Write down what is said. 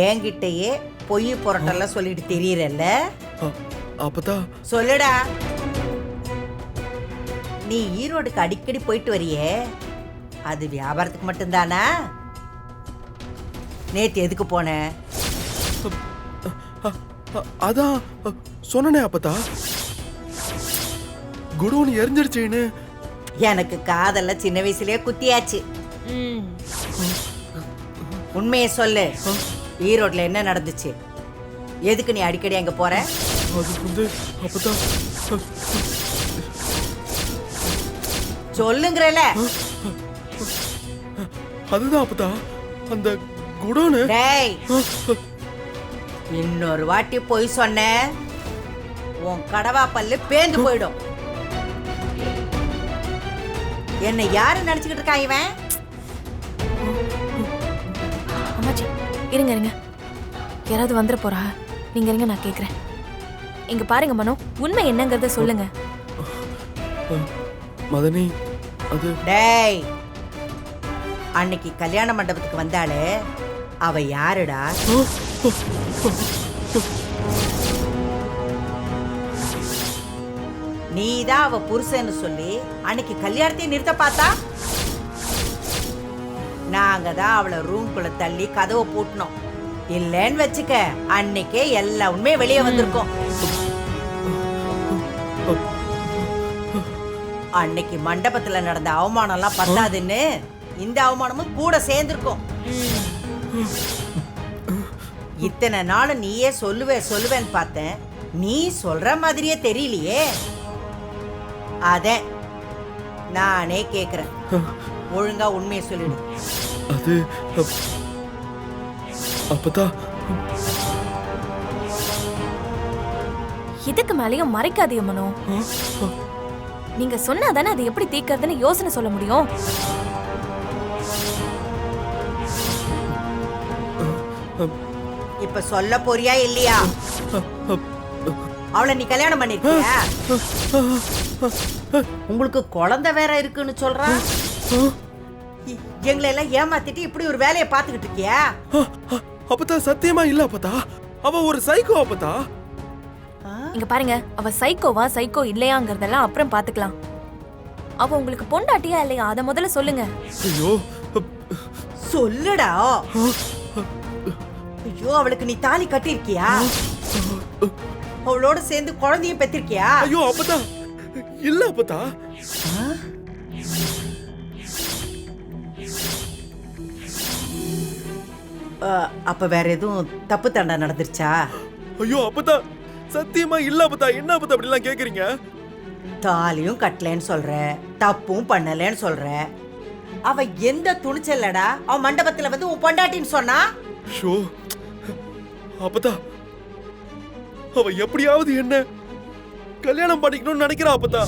என்கிட்டயே பொய் புரட்டெல்லாம் சொல்லிட்டு தெரியறல்ல. அப்பதா சொல்லுடா. நீ ஈரோடுக்கு அடிக்கடி போயிட்டு வரியே, அது வியாபாரத்துக்கு மட்டும்தானா? நேத்து எதுக்கு போன? அதான் சொன்னனே அப்பதா, குடோன் எரிஞ்சிடுச்சேன்னு. எனக்கு காதெல்லாம் சின்ன வயசுலயே குத்தியாச்சு. உண்மையை சொல்லு, ஈரோட்ல என்ன நடந்துச்சு? எதுக்கு நீ அடிக்கடி அங்க போற? அது வந்து அப்பதா சொல்லுங்கறல. அதுதான் அப்பதா, அந்த குடோனு. டேய், இன்னொரு வாட்டி போய் சொன்ன உன் கடவா பல்லு பேந்து போயிடும். என்ன யாரு நினைச்சுக்கிட்டு இருக்கா இவன்? அம்மாச்சி இருங்க இருங்க, யாராவது வந்துட போறா. நீங்க இருங்க, நான் கேக்குறேன். இங்க பாருங்க மனோ, உண்மை என்னங்கறத சொல்லுங்க. மதனி, அது டேய், அன்னைக்கு கல்யாண மண்டபத்துக்கு வந்தாளே, அவ யாருடா? நீதான் அவ புருஷன்னு சொல்லி அன்னைக்கு கல்யாணத்தையும் நிறுத்த பார்த்தா. நாங்க தான் அவளை ரூம்குள்ள தள்ளி கதவை பூட்டினோம். இல்லன்னு வச்சுக்க, அன்னைக்கே எல்லா உண்மையும் வெளியே வந்திருக்கும். அன்னைக்கு மண்டபத்துல நடந்த அவமானம் எல்லாம் பத்தாதுன்னு இந்த அவமானமும் கூட சேர்ந்திருக்கும். இத்தனை நாள் நீயே சொல்லுவேன்னு பார்த்தேன். நீ சொல்ற மாதிரியே தெரியலையே. அத நானே கேக்குறேன், ஒழுங்கா உண்மையை சொல்லிடு. அது அப்பதா, இதுக்கு மேலயும் மறைக்காதீங்க மனோ. நீங்க சொன்னாதானே அது எப்படி தீர்க்கறதுன்னு யோசனை சொல்ல முடியும். இப்ப சொல்ல போறியா இல்லையா? அவளை நீ கல்யாணம் பண்ணிருக்கியா? உங்களுக்கு குழந்தை வேற இருக்குன்னு சொல்றா. எங்களை எல்லாம் ஏமாத்திட்டு இப்படி ஒரு வேலையை பார்த்துக்கிட்டு இருக்கியா? அப்பதா சத்தியமா இல்ல அப்பதா, அவ ஒரு சைக்கோ அப்பதா. இங்க பாருங்க, அவ சைக்கோவா சைக்கோ இல்லையாங்கிறதெல்லாம் அப்புறம் பாத்துக்கலாம். அவ உங்களுக்கு பொண்டாட்டியா இல்லையா அத முதல்ல சொல்லுங்க. ஐயோ சொல்லுடா. ஐயோ, அவளுக்கு நீ தாலி கட்டிருக்கியா? அவளோட சேர்ந்து குழந்தையும் பெற்றிருக்கியா? ஐயோ அப்பதா இல்ல அப்பதா. அப்ப வேற எதுவும் தப்பு தண்டா நடந்துருச்சா? ஐயோ அப்பதா சத்தியமா இல்ல அப்பதா. என்ன அப்பதா அப்படி எல்லாம் கேக்குறீங்க? தாலியும் கட்டலன்னு சொல்ற, தப்பும் பண்ணலன்னு சொல்ற. அவ எந்த துணிச்சல்லடா அவ மண்டபத்துல வந்து உன் பொண்டாட்டின்னு சொன்னா? ஷோ அப்பதா, அவ எப்படியாவது என்ன கல்யாணம் பண்ணிக்கணும்னு நினைக்கிறா அப்பதா.